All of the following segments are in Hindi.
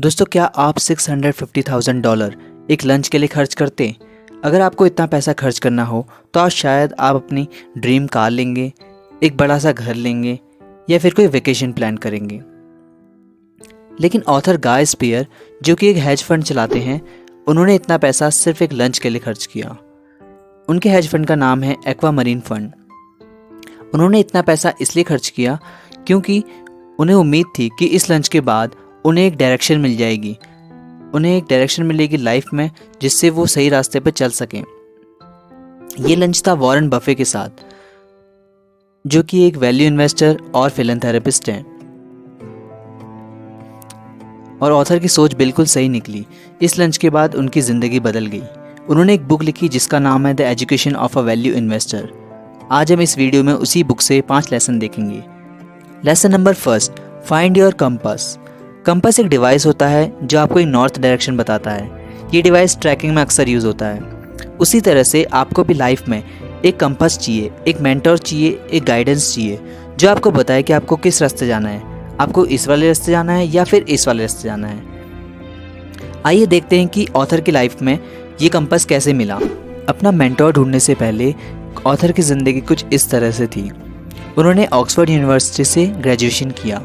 दोस्तों, क्या आप $650,000 एक लंच के लिए खर्च करते? अगर आपको इतना पैसा खर्च करना हो तो आज शायद आप अपनी ड्रीम कार लेंगे, एक बड़ा सा घर लेंगे या फिर कोई वेकेशन प्लान करेंगे। लेकिन ऑथर गाय स्पियर, जो कि एक हेज फंड चलाते हैं, उन्होंने इतना पैसा सिर्फ एक लंच के लिए खर्च किया। उनके हेज फंड का नाम है एक्वामरीन फंड। उन्होंने इतना पैसा इसलिए खर्च किया क्योंकि उन्हें उम्मीद थी कि इस लंच के बाद उन्हें एक डायरेक्शन मिल जाएगी, उन्हें एक डायरेक्शन मिलेगी लाइफ में, जिससे वो सही रास्ते पर चल सकें। ये लंच था वॉरेन बफे के साथ, जो कि एक वैल्यू इन्वेस्टर और फिलैंथेरेपिस्ट हैं। और ऑथर की सोच बिल्कुल सही निकली। इस लंच के बाद उनकी ज़िंदगी बदल गई। उन्होंने एक बुक लिखी जिसका नाम है the education of a value investor. आज हम इस वीडियो में उसी बुक से 5 लेसन देखेंगे। Lesson number 1, find your compass. Compass एक डिवाइस होता है जो आपको एक नॉर्थ डायरेक्शन बताता है। ये डिवाइस ट्रैकिंग में अक्सर यूज़ होता है। उसी तरह से आपको भी लाइफ में एक कंपास चाहिए, एक मेंटर चाहिए, एक गाइडेंस चाहिए जो आपको बताए कि आपको किस रास्ते जाना है, आपको इस वाले रास्ते जाना है या फिर इस वाले रास्ते जाना है। आइए देखते हैं कि ऑथर की लाइफ में ये कंपास कैसे मिला। अपना मेंटर ढूंढने से पहले ऑथर की ज़िंदगी कुछ इस तरह से थी। उन्होंने ऑक्सफोर्ड यूनिवर्सिटी से ग्रेजुएशन किया।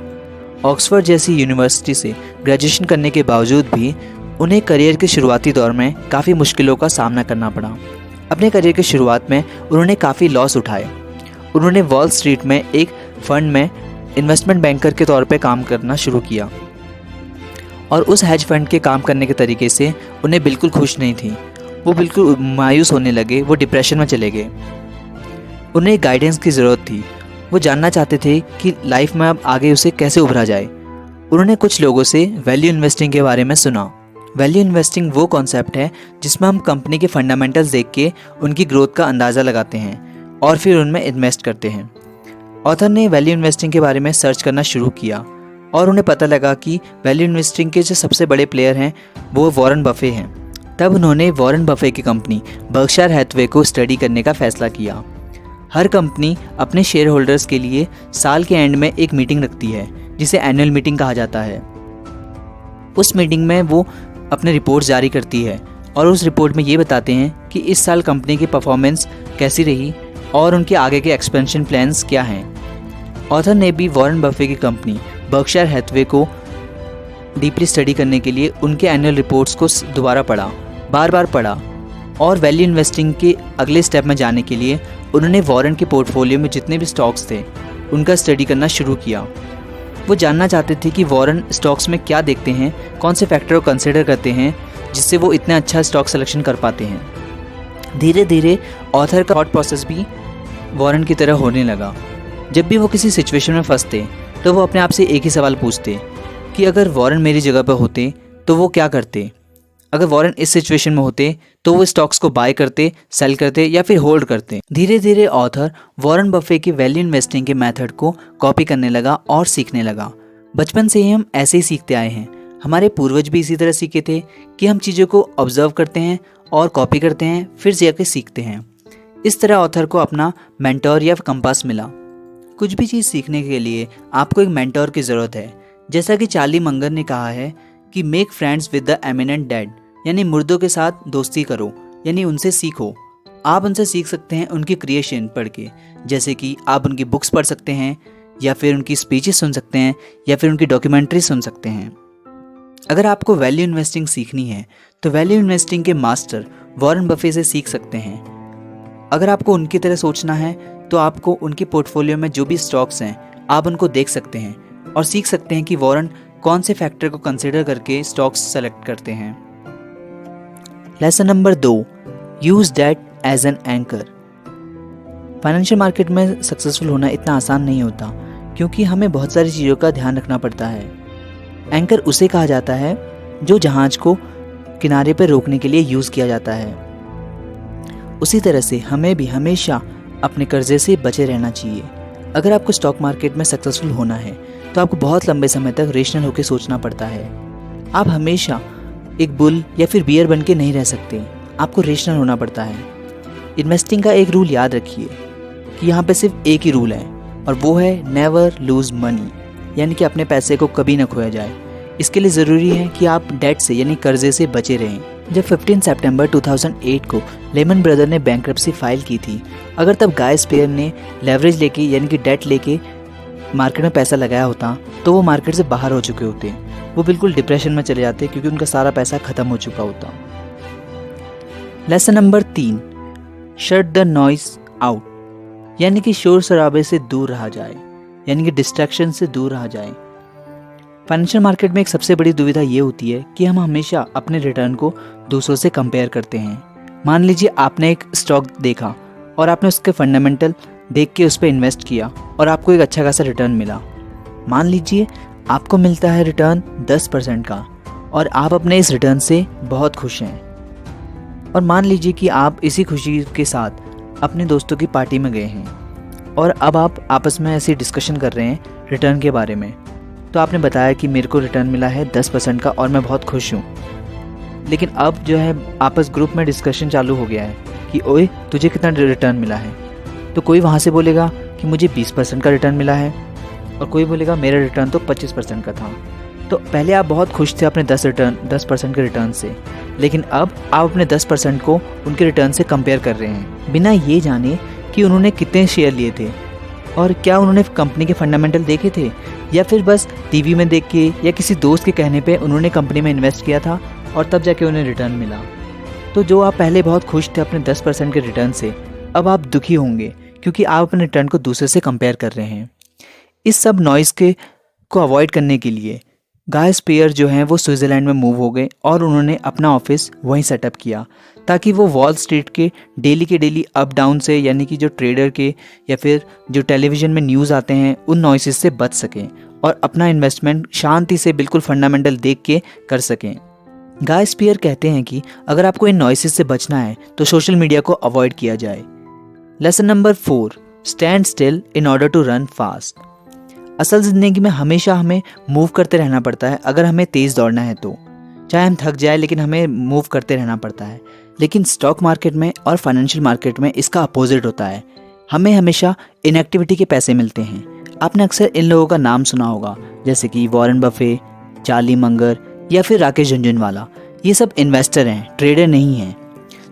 ऑक्सफोर्ड जैसी यूनिवर्सिटी से ग्रेजुएशन करने के बावजूद भी उन्हें करियर के शुरुआती दौर में काफ़ी मुश्किलों का सामना करना पड़ा। अपने करियर की शुरुआत में उन्होंने काफ़ी लॉस उठाए। उन्होंने वॉल स्ट्रीट में एक फंड में इन्वेस्टमेंट बैंकर के तौर पे काम करना शुरू किया और उस हेज फंड के काम करने के तरीके से उन्हें बिल्कुल खुश नहीं थी। वो बिल्कुल मायूस होने लगे, वो डिप्रेशन में चले गए। उन्हें गाइडेंस की ज़रूरत थी। वो जानना चाहते थे कि लाइफ में अब आगे उसे कैसे उभरा जाए। उन्होंने कुछ लोगों से वैल्यू इन्वेस्टिंग के बारे में सुना। वैल्यू इन्वेस्टिंग वो कॉन्सेप्ट है जिसमें हम कंपनी के फंडामेंटल्स देख के उनकी ग्रोथ का अंदाज़ा लगाते हैं और फिर उनमें इन्वेस्ट करते हैं। ऑथर ने वैल्यू इन्वेस्टिंग के बारे में सर्च करना शुरू किया और उन्हें पता लगा कि वैल्यू इन्वेस्टिंग के जो सबसे बड़े प्लेयर हैं वो वॉरेन बफे हैं। तब उन्होंने वॉरेन बफे की कंपनी बर्कशायर हैथवे को स्टडी करने का फैसला किया। हर कंपनी अपने शेयर होल्डर्स के लिए साल के एंड में एक मीटिंग रखती है जिसे एनुअल मीटिंग कहा जाता है। उस मीटिंग में वो अपने रिपोर्ट जारी करती है और उस रिपोर्ट में ये बताते हैं कि इस साल कंपनी की परफॉर्मेंस कैसी रही और उनके आगे के एक्सपेंशन प्लान्स क्या हैं। ऑथर ने भी वॉरेन बफे की कंपनी बर्कशायर हैथवे को डीपली स्टडी करने के लिए उनके एनुअल रिपोर्ट्स को दोबारा पढ़ा, बार बार पढ़ा और वैल्यू इन्वेस्टिंग के अगले स्टेप में जाने के लिए उन्होंने वॉरेन के पोर्टफोलियो में जितने भी स्टॉक्स थे उनका स्टडी करना शुरू किया। वो जानना चाहते थे कि वॉरेन स्टॉक्स में क्या देखते हैं, कौन से फैक्टर को कंसिडर करते हैं जिससे वो इतना अच्छा स्टॉक सिलेक्शन कर पाते हैं। धीरे धीरे ऑथर का थॉट प्रोसेस भी वॉरेन की तरह होने लगा। जब भी वो किसी सिचुएशन में फंसते तो वो अपने आप से एक ही सवाल पूछते कि अगर वॉरेन मेरी जगह पर होते तो वो क्या करते। अगर वॉरेन इस सिचुएशन में होते तो वो स्टॉक्स को बाय करते, सेल करते या फिर होल्ड करते। धीरे धीरे ऑथर वॉरेन बफे की वैल्यू इन्वेस्टिंग के मेथड को कॉपी करने लगा और सीखने लगा। बचपन से ही हम ऐसे ही सीखते आए हैं। हमारे पूर्वज भी इसी तरह सीखे थे कि हम चीज़ों को ऑब्जर्व करते हैं और कॉपी करते हैं, फिर जाकर सीखते हैं। इस तरह ऑथर को अपना मेंटर या कंपास मिला। कुछ भी चीज़ सीखने के लिए आपको एक मेंटर की ज़रूरत है। जैसा कि चार्ली मंगर ने कहा है कि make friends with the eminent dead, यानी मुर्दों के साथ दोस्ती करो, यानी उनसे सीखो। आप उनसे सीख सकते हैं उनकी क्रिएशन पढ़ के, जैसे कि आप उनकी बुक्स पढ़ सकते हैं या फिर उनकी स्पीचेस सुन सकते हैं या फिर उनकी डॉक्यूमेंट्री सुन सकते हैं। अगर आपको वैल्यू इन्वेस्टिंग सीखनी है तो वैल्यू इन्वेस्टिंग के मास्टर वॉरेन बफे से सीख सकते हैं। अगर आपको उनकी तरह सोचना है तो आपको उनके पोर्टफोलियो में जो भी स्टॉक्स हैं आप उनको देख सकते हैं और सीख सकते हैं कि वॉरेन कौन से फैक्टर को कंसिडर करके स्टॉक्स सेलेक्ट करते हैं। Lesson number 2, use date as an anchor. Financial market में सक्सेसफुल होना इतना आसान नहीं होता क्योंकि हमें बहुत सारी चीज़ों का ध्यान रखना पड़ता है। एंकर उसे कहा जाता है जो जहाज को किनारे पर रोकने के लिए यूज़ किया जाता है। उसी तरह से हमें भी हमेशा अपने कर्जे से बचे रहना चाहिए। अगर आपको स्टॉक मार्केट में सक्सेसफुल होना है तो आपको बहुत लंबे समय तक रेशनल होकर सोचना पड़ता है। आप हमेशा एक बुल या फिर बियर बन के नहीं रह सकते, आपको रेशनल होना पड़ता है। इन्वेस्टिंग का एक रूल याद रखिए कि यहाँ पे सिर्फ एक ही रूल है और वो है नेवर लूज मनी, यानी कि अपने पैसे को कभी ना खोया जाए। इसके लिए ज़रूरी है कि आप डेट से यानी कर्जे से बचे रहें। जब 15 सितंबर 2008 को लेमन ब्रदर ने बैंक्रप्सी फाइल की थी, अगर तब गाय स्पेयर ने लेवरेज लेके यानी कि डेट लेके मार्केट में पैसा लगाया होता तो वो मार्केट से बाहर हो चुके होते, वो बिल्कुल डिप्रेशन में चले जाते क्योंकि उनका सारा पैसा ख़त्म हो चुका होता। Lesson number 3, shut the noise out, यानी कि शोर शराबे से दूर रहा जाए, यानी कि डिस्ट्रैक्शन से दूर रहा जाए। फाइनेंशियल मार्केट में एक सबसे बड़ी दुविधा ये होती है कि हम हमेशा अपने रिटर्न को दूसरों से कंपेयर करते हैं। मान लीजिए आपने एक स्टॉक देखा और आपने उसके फंडामेंटल देख के उस पर इन्वेस्ट किया और आपको एक अच्छा खासा रिटर्न मिला। मान लीजिए आपको मिलता है रिटर्न 10% का और आप अपने इस रिटर्न से बहुत खुश हैं। और मान लीजिए कि आप इसी खुशी के साथ अपने दोस्तों की पार्टी में गए हैं और अब आप आपस में ऐसी डिस्कशन कर रहे हैं रिटर्न के बारे में। तो आपने बताया कि मेरे को रिटर्न मिला है 10% का और मैं बहुत खुश हूँ। लेकिन अब जो है आपस ग्रुप में डिस्कशन चालू हो गया है कि ओए तुझे कितना रिटर्न मिला है। तो कोई वहाँ से बोलेगा कि मुझे 20% का रिटर्न मिला है और कोई बोलेगा मेरा रिटर्न तो 25% का था। तो पहले आप बहुत खुश थे अपने 10% के रिटर्न से, लेकिन अब आप अपने 10% को उनके रिटर्न से कंपेयर कर रहे हैं बिना ये जाने कि उन्होंने कितने शेयर लिए थे और क्या उन्होंने कंपनी के फंडामेंटल देखे थे या फिर बस टीवी में देख के या किसी दोस्त के कहने पे उन्होंने कंपनी में इन्वेस्ट किया था और तब जाके उन्हें रिटर्न मिला। तो जो आप पहले बहुत खुश थे अपने 10% के रिटर्न से, अब आप दुखी होंगे क्योंकि आप अपने रिटर्न को दूसरे से कंपेयर कर रहे हैं। इस सब नॉइज़ को अवॉइड करने के लिए गाय स्पेयर जो हैं वो स्विट्ज़रलैंड में मूव हो गए और उन्होंने अपना ऑफिस वहीं सेटअप किया ताकि वो वॉल स्ट्रीट के डेली अप डाउन से, यानी कि जो ट्रेडर के या फिर जो टेलीविज़न में न्यूज़ आते हैं उन नॉइसेस से बच सकें और अपना इन्वेस्टमेंट शांति से बिल्कुल फंडामेंटल देख के कर सकें। गाय स्पेयर कहते हैं कि अगर आपको इन नॉइसेस से बचना है तो सोशल मीडिया को अवॉइड किया जाए। Lesson number 4, stand still in order to run fast. असल ज़िंदगी में हमेशा हमें मूव करते रहना पड़ता है अगर हमें तेज़ दौड़ना है तो, चाहे हम थक जाए लेकिन हमें मूव करते रहना पड़ता है। लेकिन स्टॉक मार्केट में और फाइनेंशियल मार्केट में इसका अपोजिट होता है, हमें हमेशा इनएक्टिविटी के पैसे मिलते हैं। आपने अक्सर इन लोगों का नाम सुना होगा जैसे कि वॉरेन बफे, चार्ली मंगर या फिर राकेश झुनझुनवाला। ये सब इन्वेस्टर हैं, ट्रेडर नहीं हैं।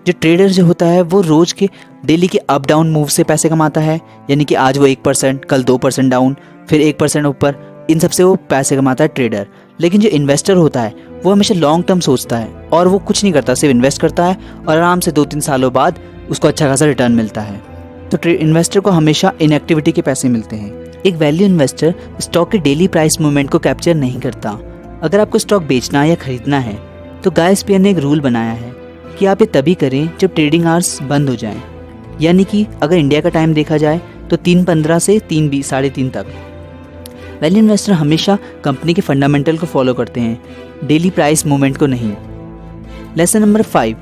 जो ट्रेडर जो होता है वो रोज़ के डेली के अप डाउन मूव से पैसे कमाता है, यानी कि आज वो 1%, कल 2% डाउन, फिर 1% ऊपर, इन सब से वो पैसे कमाता है ट्रेडर। लेकिन जो इन्वेस्टर होता है वो हमेशा लॉन्ग टर्म सोचता है और वो कुछ नहीं करता, सिर्फ इन्वेस्ट करता है और आराम से 2-3 सालों बाद उसको अच्छा खासा रिटर्न मिलता है। तो इन्वेस्टर को हमेशा इनएक्टिविटी के पैसे मिलते हैं। एक वैल्यू इन्वेस्टर स्टॉक के डेली प्राइस मूवमेंट को कैप्चर नहीं करता। अगर आपको स्टॉक बेचना या खरीदना है तो गाय स्पेयर ने एक रूल बनाया है कि आप ये तभी करें जब ट्रेडिंग आवर्स बंद हो जाएं, यानी कि अगर इंडिया का टाइम देखा जाए तो 3:15 से 3:20, 3:30 तक। वैल्यू इन्वेस्टर हमेशा कंपनी के फंडामेंटल को फॉलो करते हैं, डेली प्राइस मूवमेंट को नहीं। Lesson number 5,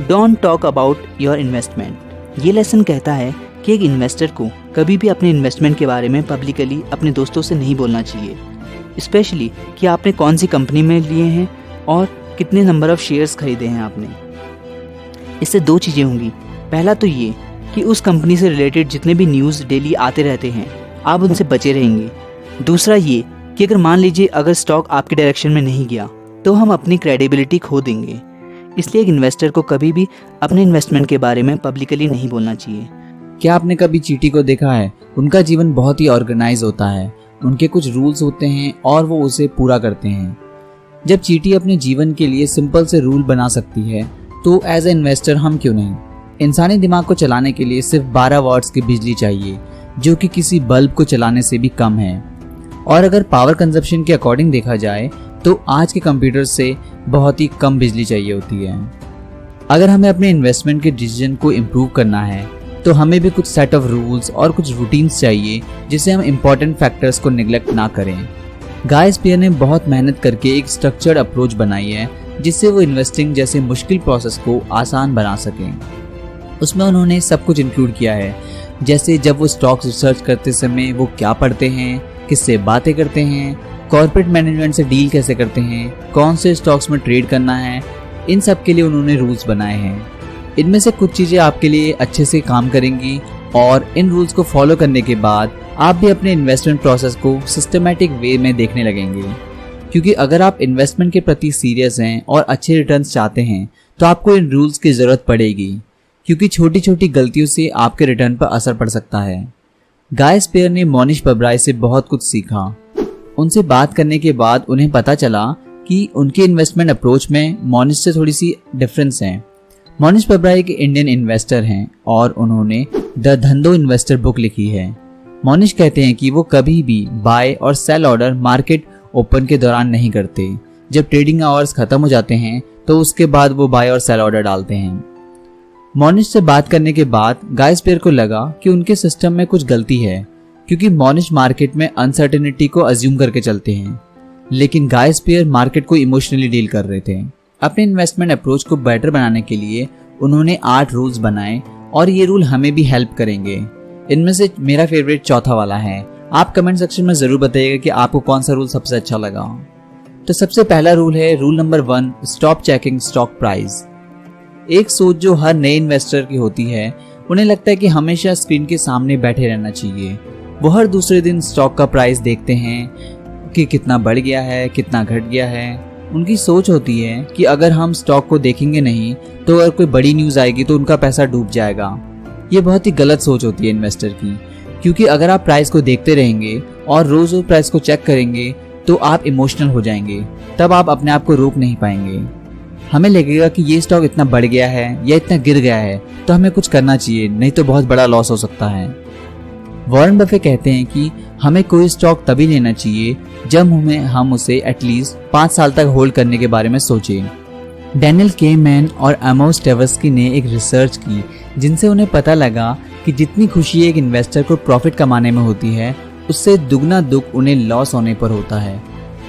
don't talk about your investment. ये लेसन कहता है कि एक इन्वेस्टर को कभी भी अपने इन्वेस्टमेंट के बारे में पब्लिकली अपने दोस्तों से नहीं बोलना चाहिए, स्पेशली कि आपने कौन सी कंपनी में लिए हैं और कितने नंबर ऑफ शेयर्स खरीदे हैं आपने। इससे 2 चीज़ें होंगी। पहला तो ये कि उस कंपनी से रिलेटेड जितने भी न्यूज़ डेली आते रहते हैं आप उनसे बचे रहेंगे। दूसरा ये कि अगर मान लीजिए अगर स्टॉक आपके डायरेक्शन में नहीं गया तो हम अपनी क्रेडिबिलिटी खो देंगे। इसलिए एक इन्वेस्टर को कभी भी अपने इन्वेस्टमेंट के बारे में पब्लिकली नहीं बोलना चाहिए। क्या आपने कभी चीटी को देखा है? उनका जीवन बहुत ही ऑर्गेनाइज होता है, उनके कुछ रूल्स होते हैं और वो उसे पूरा करते हैं। जब चीटी अपने जीवन के लिए सिंपल से रूल बना सकती है तो एज ए इन्वेस्टर हम क्यों नहीं? इंसानी दिमाग को चलाने के लिए सिर्फ 12 वॉट्स की बिजली चाहिए, जो कि किसी बल्ब को चलाने से भी कम है। और अगर पावर कंजप्शन के अकॉर्डिंग देखा जाए तो आज के कंप्यूटर से बहुत ही कम बिजली चाहिए होती है। अगर हमें अपने इन्वेस्टमेंट के डिसीजन को इम्प्रूव करना है तो हमें भी कुछ सेट ऑफ रूल्स और कुछ रूटीन्स चाहिए जिससे हम इम्पॉर्टेंट फैक्टर्स को निगलेक्ट ना करें। गाय स्पेयर ने बहुत मेहनत करके एक स्ट्रक्चर्ड अप्रोच बनाई है जिससे वो इन्वेस्टिंग जैसे मुश्किल प्रोसेस को आसान बना सकें। उसमें उन्होंने सब कुछ इंक्लूड किया है, जैसे जब वो स्टॉक्स रिसर्च करते समय वो क्या पढ़ते हैं, किससे बातें करते हैं, कॉर्पोरेट मैनेजमेंट से डील कैसे करते हैं, कौन से स्टॉक्स में ट्रेड करना है। इन सब के लिए उन्होंने रूल्स बनाए हैं। इनमें से कुछ चीज़ें आपके लिए अच्छे से काम करेंगी और इन रूल्स को फॉलो करने के बाद आप भी अपने इन्वेस्टमेंट प्रोसेस को सिस्टमैटिक वे में देखने लगेंगे। क्योंकि अगर आप इन्वेस्टमेंट के प्रति सीरियस हैं और अच्छे रिटर्न्स चाहते हैं तो आपको इन रूल्स की ज़रूरत पड़ेगी, क्योंकि छोटी छोटी गलतियों से आपके रिटर्न पर असर पड़ सकता है। गाय स्पेयर ने मोनिश पबराई से बहुत कुछ सीखा। उनसे बात करने के बाद उन्हें पता चला कि उनके इन्वेस्टमेंट अप्रोच में मोनिश से थोड़ी सी डिफरेंस है। मोनिश पबराई एक इंडियन इन्वेस्टर हैं और उन्होंने द धंधो इन्वेस्टर बुक लिखी है। मोनिश कहते हैं कि वो कभी भी बाय और सेल ऑर्डर मार्केट ओपन के दौरान नहीं करते। जब ट्रेडिंग आवर्स खत्म हो जाते हैं तो उसके बाद वो बाय और सेल ऑर्डर डालते हैं। मोनिश से बात करने के बाद गाय स्पेयर को लगा कि उनके सिस्टम में कुछ गलती है, क्योंकि मोनिश मार्केट में अनसर्टेनिटी को अज्यूम करके चलते हैं, लेकिन गाय स्पेयर मार्केट को इमोशनली डील कर रहे थे। अपने इन्वेस्टमेंट अप्रोच को बेटर बनाने के लिए उन्होंने 8 रूल्स बनाए और ये रूल हमें भी हेल्प करेंगे। इनमें से मेरा फेवरेट चौथा वाला है। आप कमेंट सेक्शन में जरूर बताइएगा कि आपको कौन सा रूल सबसे अच्छा लगा। तो सबसे पहला रूल है rule number 1, stop checking stock price. एक सोच जो हर नए इन्वेस्टर की होती है, उन्हें लगता है कि हमेशा स्क्रीन के सामने बैठे रहना चाहिए। वो हर दूसरे दिन स्टॉक का प्राइस देखते हैं कि कितना बढ़ गया है, कितना घट गया है। उनकी सोच होती है कि अगर हम स्टॉक को देखेंगे नहीं तो अगर कोई बड़ी न्यूज़ आएगी तो उनका पैसा डूब जाएगा। ये बहुत ही गलत सोच होती है इन्वेस्टर की, क्योंकि अगर आप प्राइस को देखते रहेंगे और रोज रोज प्राइस को चेक करेंगे तो आप इमोशनल हो जाएंगे, तब आप अपने आप को रोक नहीं पाएंगे। हमें लगेगा कि ये स्टॉक इतना बढ़ गया है या इतना गिर गया है तो हमें कुछ करना चाहिए, नहीं तो बहुत बड़ा लॉस हो सकता है। वॉरेन बफे कहते हैं कि हमें कोई स्टॉक तभी लेना चाहिए जब हम उसे एटलीस्ट 5 साल तक होल्ड करने के बारे में सोचें। डैनियल के मैन और एमोस टेवस्की ने एक रिसर्च की जिनसे उन्हें पता लगा कि जितनी खुशी एक इन्वेस्टर को प्रॉफिट कमाने में होती है, उससे दुगना दुख उन्हें लॉस होने पर होता है।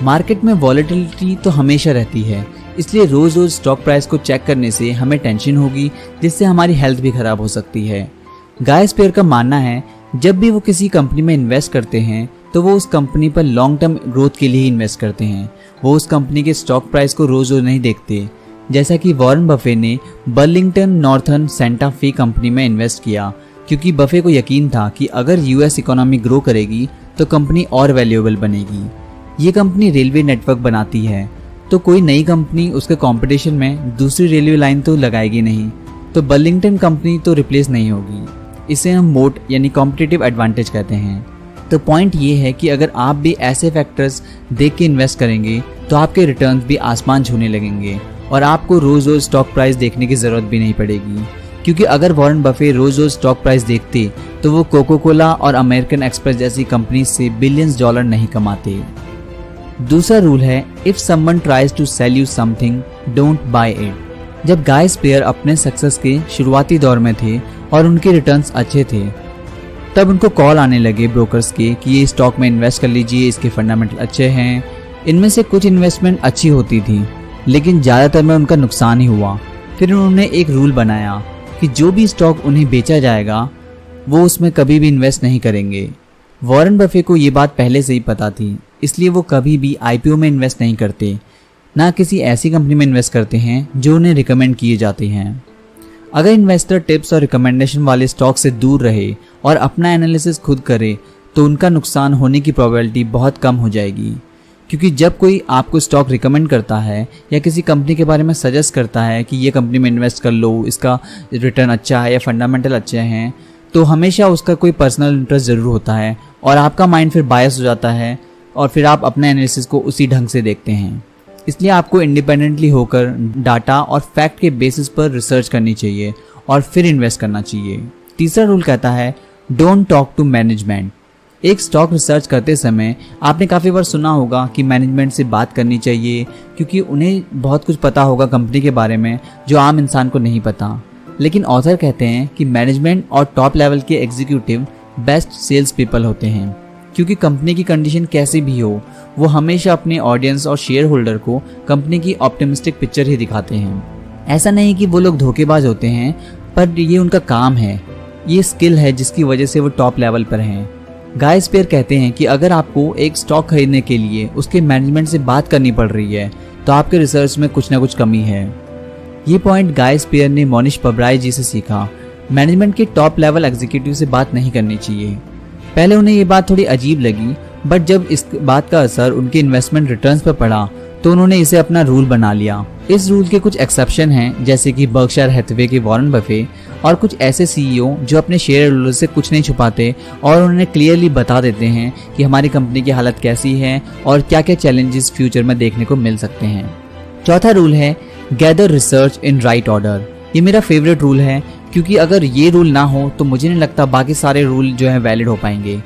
मार्केट में वॉलेटिलिटी तो हमेशा रहती है, इसलिए रोज रोज स्टॉक प्राइस को चेक करने से हमें टेंशन होगी, जिससे हमारी हेल्थ भी खराब हो सकती है। गाय स्पेयर का मानना है जब भी वो किसी कंपनी में इन्वेस्ट करते हैं तो वो उस कंपनी पर लॉन्ग टर्म ग्रोथ के लिए इन्वेस्ट करते हैं। वो उस कंपनी के स्टॉक प्राइस को रोज रोज नहीं देखते। जैसा कि वॉरेन बफे ने बर्लिंगटन नॉर्थर्न सेंटा फे कंपनी में इन्वेस्ट किया, क्योंकि बफे को यकीन था कि अगर यूएस इकोनॉमी ग्रो करेगी तो कंपनी और वैल्यूएबल बनेगी। ये कंपनी रेलवे नेटवर्क बनाती है, तो कोई नई कंपनी उसके कंपटीशन में दूसरी रेलवे लाइन तो लगाएगी नहीं, तो बर्लिंगटन कंपनी तो रिप्लेस नहीं होगी। इसे हम मोट यानी कॉम्पिटिटिव एडवांटेज कहते हैं। तो पॉइंट ये है कि अगर आप भी ऐसे फैक्टर्स देख के इन्वेस्ट करेंगे तो आपके रिटर्न्स भी आसमान छूने लगेंगे और आपको रोज रोज स्टॉक प्राइस देखने की जरूरत भी नहीं पड़ेगी। क्योंकि अगर वॉरेन बफे रोज रोज स्टॉक प्राइस देखते तो वो कोको कोला और अमेरिकन एक्सप्रेस जैसी कंपनी से बिलियंस डॉलर नहीं कमाते। दूसरा रूल है, if someone tries to sell you something don't buy it. जब गाय स्पेयर अपने सक्सेस के शुरुआती दौर में थे और उनके रिटर्न्स अच्छे थे, तब उनको कॉल आने लगे ब्रोकर्स के कि ये स्टॉक में इन्वेस्ट कर लीजिए, इसके फंडामेंटल अच्छे हैं। इनमें से कुछ इन्वेस्टमेंट अच्छी होती थी, लेकिन ज़्यादातर में उनका नुकसान ही हुआ। फिर उन्होंने एक रूल बनाया कि जो भी स्टॉक उन्हें बेचा जाएगा वो उसमें कभी भी इन्वेस्ट नहीं करेंगे। वॉरेन बफे को ये बात पहले से ही पता थी, इसलिए वो कभी भी आईपीओ में इन्वेस्ट नहीं करते, ना किसी ऐसी कंपनी में इन्वेस्ट करते हैं जो उन्हें रिकमेंड किए जाते हैं। अगर इन्वेस्टर टिप्स और रिकमेंडेशन वाले स्टॉक से दूर रहे और अपना एनालिसिस खुद करे तो उनका नुकसान होने की प्रोबेबिलिटी बहुत कम हो जाएगी। क्योंकि जब कोई आपको स्टॉक रिकमेंड करता है या किसी कंपनी के बारे में सजेस्ट करता है कि ये कंपनी में इन्वेस्ट कर लो, इसका रिटर्न अच्छा है या फंडामेंटल अच्छे हैं, तो हमेशा उसका कोई पर्सनल इंटरेस्ट ज़रूर होता है और आपका माइंड फिर बायस हो जाता है और फिर आप अपने एनालिसिस को उसी ढंग से देखते हैं। इसलिए आपको इंडिपेंडेंटली होकर डाटा और फैक्ट के बेसिस पर रिसर्च करनी चाहिए और फिर इन्वेस्ट करना चाहिए। तीसरा रूल कहता है, डोंट टॉक टू मैनेजमेंट। एक स्टॉक रिसर्च करते समय आपने काफ़ी बार सुना होगा कि मैनेजमेंट से बात करनी चाहिए, क्योंकि उन्हें बहुत कुछ पता होगा कंपनी के बारे में जो आम इंसान को नहीं पता। लेकिन ऑथर कहते हैं कि मैनेजमेंट और टॉप लेवल के एग्जीक्यूटिव बेस्ट सेल्स पीपल होते हैं, क्योंकि कंपनी की कंडीशन कैसी भी हो वो हमेशा अपने ऑडियंस और शेयर होल्डर को कंपनी की ऑप्टिमिस्टिक पिक्चर ही दिखाते हैं। ऐसा नहीं कि वो लोग धोखेबाज होते हैं, पर ये उनका काम है, ये स्किल है जिसकी वजह से वो टॉप लेवल पर हैं। गाय स्पेयर कहते हैं कि अगर आपको एक स्टॉक खरीदने के लिए उसके मैनेजमेंट से बात करनी पड़ रही है तो आपके रिसर्च में कुछ ना कुछ कमी है। ये पॉइंट गाय स्पेयर ने मोनिश पबराई जी से सीखा। मैनेजमेंट के टॉप लेवल एग्जीक्यूटिव से बात नहीं करनी चाहिए। पहले उन्हें ये बात थोड़ी अजीब लगी, बट जब इस बात का असर उनके इन्वेस्टमेंट रिटर्न्स पर पड़ा तो उन्होंने इसे अपना रूल बना लिया। इस रूल के कुछ एक्सेप्शन हैं, जैसे कि बर्कशायर हैथवे के वॉरेन बफे और कुछ ऐसे सीईओ जो अपने शेयर होल्डर से कुछ नहीं छुपाते और उन्हें क्लियरली बता देते हैं कि हमारी कंपनी की हालत कैसी है और क्या क्या चैलेंजेस फ्यूचर में देखने को मिल सकते हैं। चौथा रूल है gather research in right order. ये मेरा फेवरेट रूल है, क्योंकि अगर ये रूल ना हो तो मुझे नहीं लगता बाकी सारे रूल जो है वैलिड हो पाएंगे।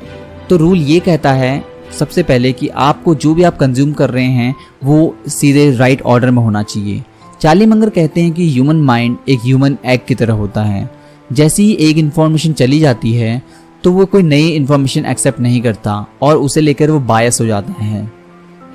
तो रूल ये कहता है सबसे पहले कि आपको जो भी आप कंज्यूम कर रहे हैं वो सीधे राइट ऑर्डर में होना चाहिए। चार्ली मंगर कहते हैं कि ह्यूमन माइंड एक ह्यूमन एग की तरह होता है। जैसे ही एक इन्फॉर्मेशन चली जाती है तो वो कोई नई इन्फॉर्मेशन एक्सेप्ट नहीं करता और उसे लेकर वो बायस हो जाता है।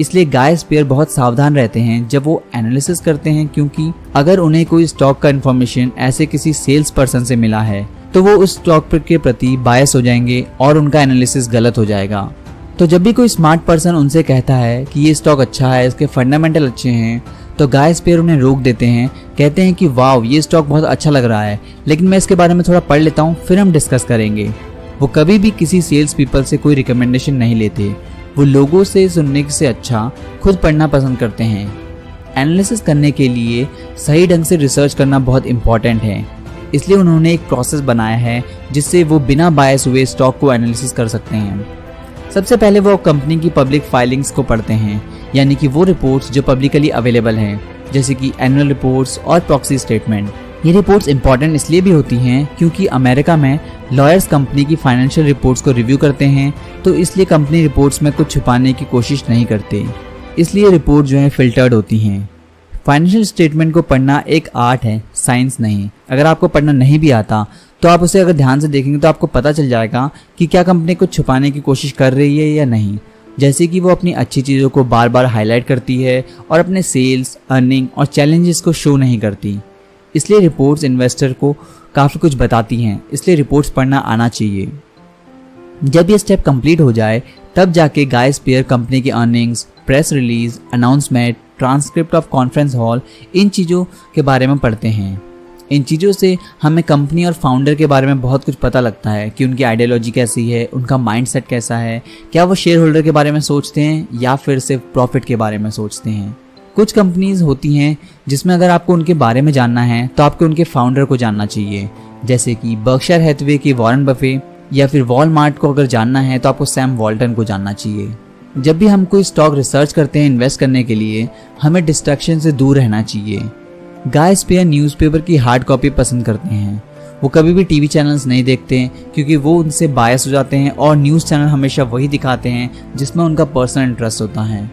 इसलिए गाय स्पेयर बहुत सावधान रहते हैं जब वो एनालिसिस करते हैं, क्योंकि अगर उन्हें कोई स्टॉक का इन्फॉर्मेशन ऐसे किसी सेल्स पर्सन से मिला है तो वो उस स्टॉक के प्रति बायस हो जाएंगे और उनका एनालिसिस गलत हो जाएगा। तो जब भी कोई स्मार्ट पर्सन उनसे कहता है कि ये स्टॉक अच्छा है, इसके फंडामेंटल अच्छे हैं, तो गाय स्पेयर उन्हें रोक देते हैं, कहते हैं कि वाव ये स्टॉक बहुत अच्छा लग रहा है, लेकिन मैं इसके बारे में थोड़ा पढ़ लेता हूँ, फिर हम डिस्कस करेंगे। वो कभी भी किसी सेल्स पीपल से कोई रिकमेंडेशन नहीं लेते। वो लोगों से सुनने से अच्छा खुद पढ़ना पसंद करते हैं। एनालिसिस करने के लिए सही ढंग से रिसर्च करना बहुत इंपॉर्टेंट है, इसलिए उन्होंने एक प्रोसेस बनाया है जिससे वो बिना बायस हुए स्टॉक को एनालिसिस कर सकते हैं। सबसे पहले वो कंपनी की पब्लिक फाइलिंग्स को पढ़ते हैं, यानी कि वो रिपोर्ट्स जो पब्लिकली अवेलेबल हैं, जैसे कि एनुअल रिपोर्ट्स और प्रॉक्सी स्टेटमेंट। ये रिपोर्ट्स इंपॉर्टेंट इसलिए भी होती हैं क्योंकि अमेरिका में लॉयर्स कंपनी की फाइनेंशियल रिपोर्ट्स को रिव्यू करते हैं, तो इसलिए कंपनी रिपोर्ट्स में कुछ छुपाने की कोशिश नहीं करते, इसलिए रिपोर्ट जो है फिल्टर्ड होती हैं। फाइनेंशियल स्टेटमेंट को पढ़ना एक आर्ट है, साइंस नहीं। अगर आपको पढ़ना नहीं भी आता तो आप उसे अगर ध्यान से देखेंगे तो आपको पता चल जाएगा कि क्या कंपनी कुछ छुपाने की कोशिश कर रही है या नहीं। जैसे कि वो अपनी अच्छी चीज़ों को बार बार हाईलाइट करती है और अपने सेल्स, अर्निंग और चैलेंजेस को शो नहीं करती। इसलिए रिपोर्ट्स इन्वेस्टर को काफ़ी कुछ बताती हैं, इसलिए रिपोर्ट्स पढ़ना आना चाहिए। जब ये स्टेप कंप्लीट हो जाए तब जाके गाय स्पेयर कंपनी की earnings, press release, announcement, transcript of conference hall, इन चीज़ों के बारे में पढ़ते हैं। इन चीज़ों से हमें कंपनी और फाउंडर के बारे में बहुत कुछ पता लगता है कि उनकी आइडियोलॉजी कैसी है, उनका माइंडसेट कैसा है, क्या वो शेयर होल्डर के बारे में सोचते हैं या फिर सिर्फ प्रॉफिट के बारे में सोचते हैं। कुछ कंपनीज होती हैं जिसमें अगर आपको उनके बारे में जानना है तो आपको उनके फाउंडर को जानना चाहिए, जैसे कि बर्कशायर हैथवे के वॉरेन बफे, या फिर वॉलमार्ट को अगर जानना है तो आपको सैम वॉल्टन को जानना चाहिए। जब भी हम कोई स्टॉक रिसर्च करते हैं इन्वेस्ट करने के लिए, हमें डिस्ट्रैक्शन से दूर रहना चाहिए। गाय स्पेयर न्यूज़पेपर की हार्ड कॉपी पसंद करते हैं। वो कभी भी टीवी चैनल्स नहीं देखते क्योंकि वो उनसे बायस हो जाते हैं और न्यूज़ चैनल हमेशा वही दिखाते हैं जिसमें उनका पर्सनल इंटरेस्ट होता है।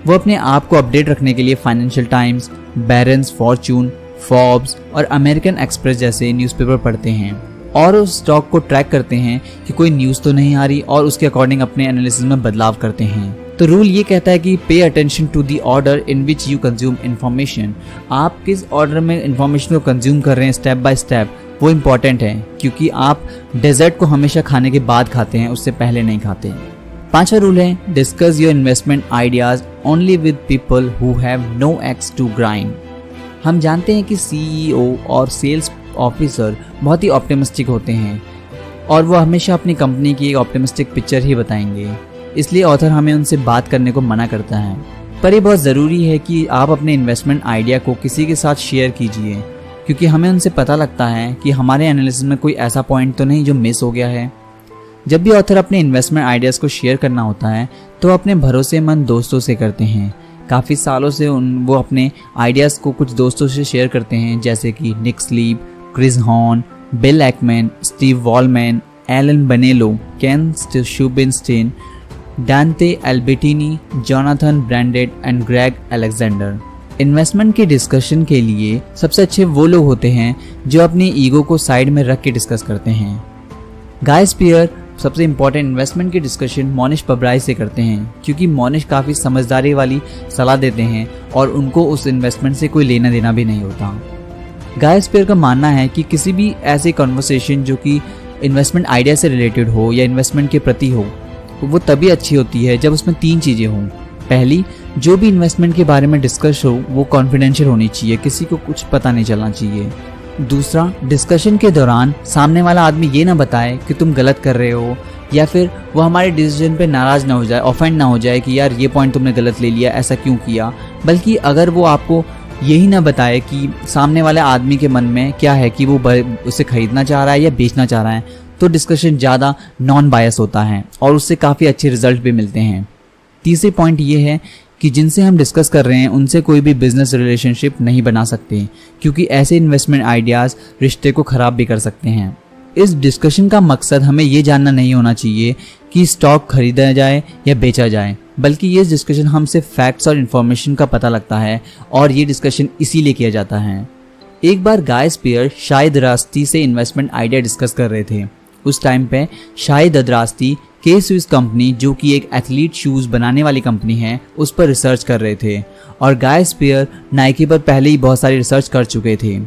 वो अपने आप को अपडेट रखने के लिए financial times, barons Fortune, Forbes और अमेरिकन एक्सप्रेस जैसे न्यूज़पेपर पढ़ते हैं और उस स्टॉक को ट्रैक करते हैं कि कोई न्यूज़ तो नहीं आ रही और उसके अकॉर्डिंग अपने एनालिसिस में बदलाव करते हैं। तो रूल ये कहता है कि pay attention to the order in which you consume information. आप किस ऑर्डर में इन्फॉर्मेशन को कंज्यूम कर रहे हैं स्टेप बाय स्टेप, वो इम्पॉर्टेंट है, क्योंकि आप डेजर्ट को हमेशा खाने के बाद खाते हैं, उससे पहले नहीं खाते। पांचवा रूल है discuss your investment ideas only with people who have no axe to grind. हम जानते हैं कि सीईओ और सेल्स ऑफिसर बहुत ही ऑप्टिमिस्टिक होते हैं और वो हमेशा अपनी कंपनी की एक ऑप्टिमिस्टिक पिक्चर ही बताएंगे, इसलिए ऑथर हमें उनसे बात करने को मना करता है। पर ये बहुत ज़रूरी है कि आप अपने इन्वेस्टमेंट आइडिया को किसी के साथ शेयर कीजिए, क्योंकि हमें उनसे पता लगता है कि हमारे एनालिसिस में कोई ऐसा पॉइंट तो नहीं जो मिस हो गया है। जब भी ऑथर अपने इन्वेस्टमेंट आइडियाज़ को शेयर करना होता है तो अपने भरोसेमंद दोस्तों से करते हैं। काफ़ी सालों से वो अपने आइडियाज़ को कुछ दोस्तों से शेयर करते हैं, जैसे कि Nick Sleep, Chris Hohn, Bill Ackman, Steve Wallman, Allan Benello, Ken Shubin Stein, Dante Albertini, Jonathan Brandt and Greg Alexander. Investment के डिस्कशन के लिए सबसे अच्छे वो लोग होते हैं जो अपनी ईगो को साइड में रख के डिस्कस करते हैं। गाय स्पेयर सबसे इंपॉर्टेंट इन्वेस्टमेंट की डिस्कशन मोनिश पब्राई से करते हैं, क्योंकि मोनिश काफ़ी समझदारी वाली सलाह देते हैं और उनको उस इन्वेस्टमेंट से कोई लेना देना भी नहीं होता। गाय स्पेयर का मानना है कि किसी भी ऐसे कन्वर्सेशन जो कि इन्वेस्टमेंट आइडिया से रिलेटेड हो या इन्वेस्टमेंट के प्रति हो, वो तभी अच्छी होती है जब उसमें 3 चीज़ें हों। पहली, जो भी इन्वेस्टमेंट के बारे में डिस्कस हो वो कॉन्फिडेंशियल होनी चाहिए, किसी को कुछ पता नहीं चलना चाहिए। दूसरा, डिस्कशन के दौरान सामने वाला आदमी ये ना बताए कि तुम गलत कर रहे हो या फिर वो हमारे डिसीजन पे नाराज़ ना हो जाए, ऑफेंड ना हो जाए कि यार ये पॉइंट तुमने गलत ले लिया, ऐसा क्यों किया। बल्कि अगर वो आपको यही ना बताए कि सामने वाले आदमी के मन में क्या है कि वो उसे खरीदना चाह रहा है या बेचना चाह रहा है, तो डिस्कशन ज़्यादा नॉन बायस होता है और उससे काफ़ी अच्छे रिजल्ट भी मिलते हैं। तीसरी पॉइंट ये है कि जिनसे हम डिस्कस कर रहे हैं उनसे कोई भी बिजनेस रिलेशनशिप नहीं बना सकते, क्योंकि ऐसे इन्वेस्टमेंट आइडियाज़ रिश्ते को ख़राब भी कर सकते हैं। इस डिस्कशन का मकसद हमें ये जानना नहीं होना चाहिए कि स्टॉक खरीदा जाए या बेचा जाए, बल्कि ये डिस्कशन हमसे फैक्ट्स और इन्फॉर्मेशन का पता लगता है और ये डिस्कशन इसीलिए किया जाता है। एक बार गाय स्पियर शाहिद अदरास्ती से इन्वेस्टमेंट आइडिया डिस्कस कर रहे थे। उस टाइम पे शाहिद अदरास्ती के स्विस कंपनी, जो कि एक एथलीट शूज़ बनाने वाली कंपनी है, उस पर रिसर्च कर रहे थे और गाय स्पियर नाइकी पर पहले ही बहुत सारी रिसर्च कर चुके थे।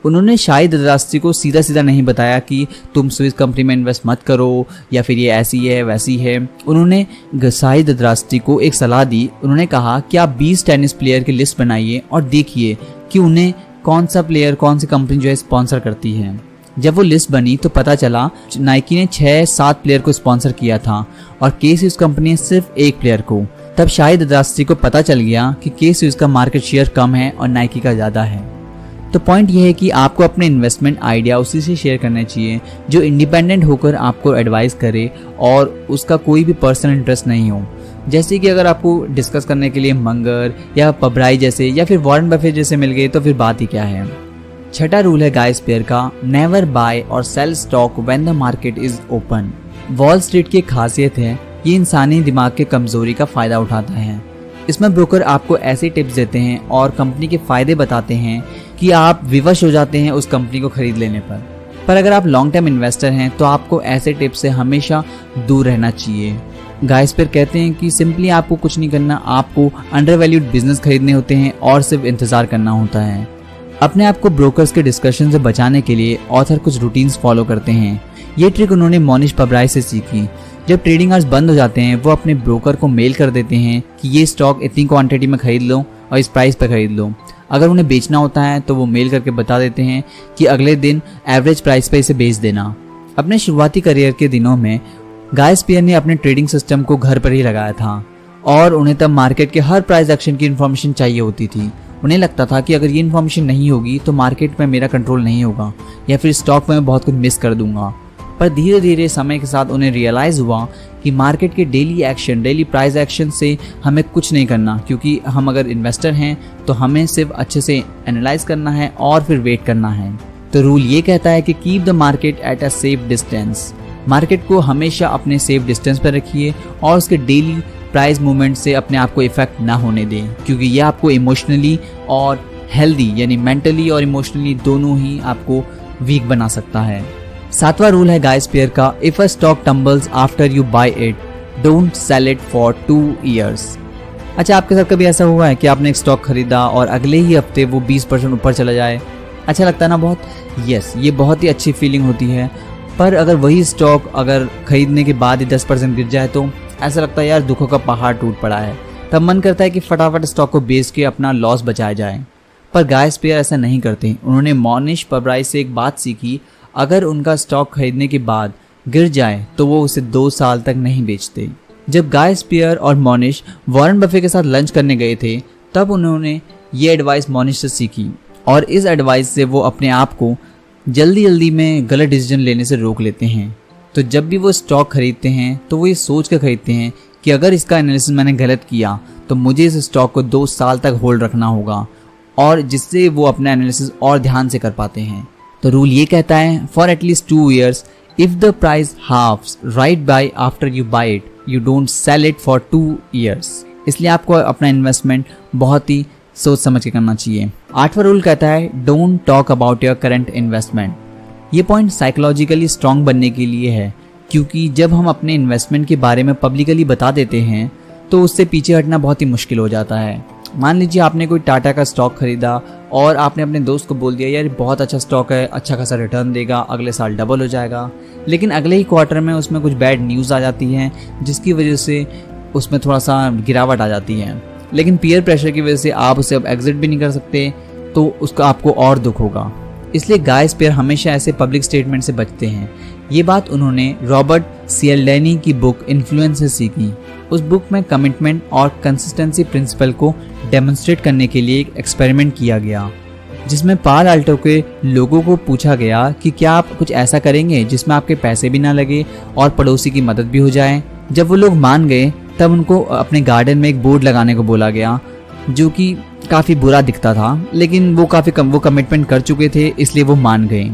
उन्होंने शाहिद अदरास्ती को सीधा सीधा नहीं बताया कि तुम स्विस कंपनी में इन्वेस्ट मत करो या फिर ये ऐसी है वैसी है। उन्होंने शाहिद अदरास्ती को एक सलाह दी। उन्होंने कहा कि आप 20 टेनिस प्लेयर की लिस्ट बनाइए और देखिए कि उन्हें कौन सा प्लेयर, कौन सी कंपनी जो है स्पॉन्सर करती है। जब वो लिस्ट बनी तो पता चला नाइकी ने 6-7 प्लेयर को स्पॉन्सर किया था और के स्विस कंपनी ने सिर्फ एक प्लेयर को। तब शाहिद अदरास्ती को पता चल गया कि के स्विस का मार्केट शेयर कम है और नाइकी का ज़्यादा है। तो पॉइंट ये है कि आपको अपने इन्वेस्टमेंट आइडिया उसी से शेयर करना चाहिए जो इंडिपेंडेंट होकर आपको एडवाइस करे और उसका कोई भी पर्सनल इंटरेस्ट नहीं हो। जैसे कि अगर आपको डिस्कस करने के लिए मंगर या पबराई जैसे या फिर वॉरेन बफेट जैसे मिल गए तो फिर बात ही क्या है। छठा रूल है गाय स्पियर का, नेवर बाय और sell stock when the market is open. Wall Street की खासियत है ये इंसानी दिमाग के कमजोरी का फायदा उठाता है। इसमें ब्रोकर आपको ऐसे टिप्स देते हैं और कंपनी के फायदे बताते हैं कि आप विवश हो जाते हैं उस कंपनी को खरीद लेने पर अगर आप लॉन्ग टर्म इन्वेस्टर हैं तो आपको ऐसे टिप्स से हमेशा दूर रहना चाहिए। गाय स्पियर कहते हैं कि सिंपली आपको कुछ नहीं करना, आपको अंडरवैल्यूड बिजनेस खरीदने होते हैं और सिर्फ इंतजार करना होता है। अपने आप को ब्रोकर्स के डिस्कशन से बचाने के लिए ऑथर कुछ रूटीन्स फॉलो करते हैं। ये ट्रिक उन्होंने मोनिश पबराई से सीखी। जब ट्रेडिंग आवर्स बंद हो जाते हैं वो अपने ब्रोकर को मेल कर देते हैं कि ये स्टॉक इतनी क्वांटिटी में खरीद लो और इस प्राइस पर खरीद लो। अगर उन्हें बेचना होता है तो वो मेल करके बता देते हैं कि अगले दिन एवरेज प्राइस पर इसे बेच देना। अपने शुरुआती करियर के दिनों में गाय स्पियर ने अपने ट्रेडिंग सिस्टम को घर पर ही लगाया था और उन्हें तब मार्केट के हर प्राइस एक्शन की इन्फॉर्मेशन चाहिए होती थी। उन्हें लगता था कि अगर ये इन्फॉर्मेशन नहीं होगी तो मार्केट में मेरा कंट्रोल नहीं होगा या फिर स्टॉक में मैं बहुत कुछ मिस कर दूंगा। पर धीरे धीरे समय के साथ उन्हें रियलाइज़ हुआ कि मार्केट के daily action, daily price action से हमें कुछ नहीं करना, क्योंकि हम अगर इन्वेस्टर हैं तो हमें सिर्फ अच्छे से एनालाइज करना है और फिर वेट करना है। तो रूल ये कहता है कि keep the market at a safe distance. Market को हमेशा अपने सेफ डिस्टेंस पर रखिए और उसके डेली प्राइस मूवमेंट से अपने आप को इफेक्ट ना होने दें, क्योंकि ये आपको इमोशनली और हेल्दी यानी मेंटली और इमोशनली दोनों ही आपको वीक बना सकता है। सातवां रूल है गाय स्पियर का, if a stock tumbles after you buy it don't sell it for 2 years। अच्छा, आपके साथ कभी ऐसा हुआ है कि आपने एक स्टॉक खरीदा और अगले ही हफ्ते वो 20% ऊपर चला जाए? अच्छा लगता है ना बहुत? यस, ये बहुत ही अच्छी फीलिंग होती है। पर अगर वही स्टॉक अगर खरीदने के बाद ही 10% गिर जाए तो ऐसा लगता है यार दुखों का पहाड़ टूट पड़ा है। तब मन करता है कि फटाफट स्टॉक को बेच के अपना लॉस बचाया जाए। पर गाय स्पियर ऐसा नहीं करते। उन्होंने मोनिश पबराई से एक बात सीखी, अगर उनका स्टॉक खरीदने के बाद गिर जाए तो वो उसे 2 साल तक नहीं बेचते। जब गाय स्पियर और मोनिश वॉरेन बफेट के साथ लंच करने गए थे तब उन्होंने ये एडवाइस मोनिश से सीखी और इस एडवाइस से वो अपने आप को जल्दी में गलत डिसीजन लेने से रोक लेते हैं। तो जब भी वो स्टॉक खरीदते हैं तो वो ये सोच कर खरीदते हैं कि अगर इसका एनालिसिस मैंने गलत किया तो मुझे इस स्टॉक को 2 साल तक होल्ड रखना होगा, और जिससे वो अपना एनालिसिस और ध्यान से कर पाते हैं। तो रूल ये कहता है, for at least 2 years if the price halves right by after you buy it you don't sell it for 2 years। इसलिए आपको अपना इन्वेस्टमेंट बहुत ही सोच समझ के करना चाहिए। 8वां रूल कहता है, don't talk about your current investment. ये पॉइंट साइकोलॉजिकली स्ट्रांग बनने के लिए है, क्योंकि जब हम अपने इन्वेस्टमेंट के बारे में पब्लिकली बता देते हैं तो उससे पीछे हटना बहुत ही मुश्किल हो जाता है। मान लीजिए आपने कोई टाटा का स्टॉक खरीदा और आपने अपने दोस्त को बोल दिया यार बहुत अच्छा स्टॉक है, अच्छा खासा रिटर्न देगा, अगले साल डबल हो जाएगा। लेकिन अगले ही क्वार्टर में उसमें कुछ बैड न्यूज़ आ जाती हैं जिसकी वजह से उसमें थोड़ा सा गिरावट आ जाती है। लेकिन पीयर प्रेशर की वजह से आप उसे अब एग्जिट भी नहीं कर सकते, तो उसका आपको और दुख होगा। इसलिए गाय स्पियर हमेशा ऐसे पब्लिक स्टेटमेंट से बचते हैं। ये बात उन्होंने रॉबर्ट सियल्डेनी की बुक इन्फ्लुएंस से सीखी। उस बुक में कमिटमेंट और कंसिस्टेंसी प्रिंसिपल को डेमोन्स्ट्रेट करने के लिए एक एक्सपेरिमेंट किया गया, जिसमें पाल आल्टो के लोगों को पूछा गया कि क्या आप कुछ ऐसा करेंगे जिसमें आपके पैसे भी ना लगे और पड़ोसी की मदद भी हो जाए। जब वो लोग मान गए तब उनको अपने गार्डन में एक बोर्ड लगाने को बोला गया, जो कि काफ़ी बुरा दिखता था, लेकिन वो वो कमिटमेंट कर चुके थे, इसलिए वो मान गए।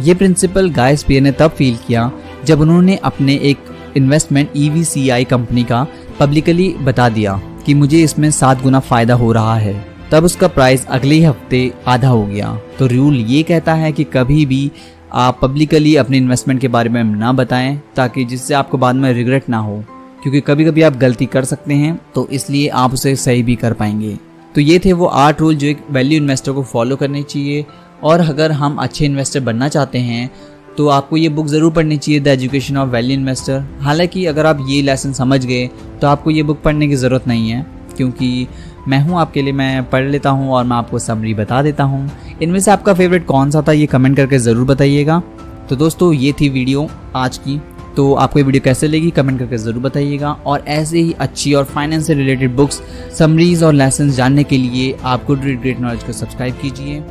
ये प्रिंसिपल गाय स्पियर ने तब फील किया जब उन्होंने अपने एक इन्वेस्टमेंट EVCI कंपनी का पब्लिकली बता दिया कि मुझे इसमें 7 गुना फ़ायदा हो रहा है। तब उसका प्राइस अगले ही हफ्ते आधा हो गया। तो रूल ये कहता है कि कभी भी आप पब्लिकली अपने इन्वेस्टमेंट के बारे में ना बताएं, ताकि जिससे आपको बाद में रिग्रेट ना हो, क्योंकि कभी कभी आप गलती कर सकते हैं, तो इसलिए आप उसे सही भी कर पाएंगे। तो ये थे वो 8 रूल जो एक वैल्यू इन्वेस्टर को फॉलो करने चाहिए। और अगर हम अच्छे इन्वेस्टर बनना चाहते हैं तो आपको ये बुक ज़रूर पढ़नी चाहिए, the education of value investor. हालांकि अगर आप ये लेसन समझ गए तो आपको ये बुक पढ़ने की ज़रूरत नहीं है, क्योंकि मैं हूँ आपके लिए, मैं पढ़ लेता हूँ और मैं आपको समरी बता देता हूँ। इनमें से आपका फेवरेट कौन सा था ये कमेंट करके ज़रूर बताइएगा। तो दोस्तों ये थी वीडियो आज की। तो आपको ये वीडियो कैसे लगी कमेंट करके ज़रूर बताइएगा। और ऐसे ही अच्छी और फाइनेंस से रिलेटेड बुक्स, समरीज और लेसन्स जानने के लिए आप गुड रीड ग्रेट नॉलेज को सब्सक्राइब कीजिए।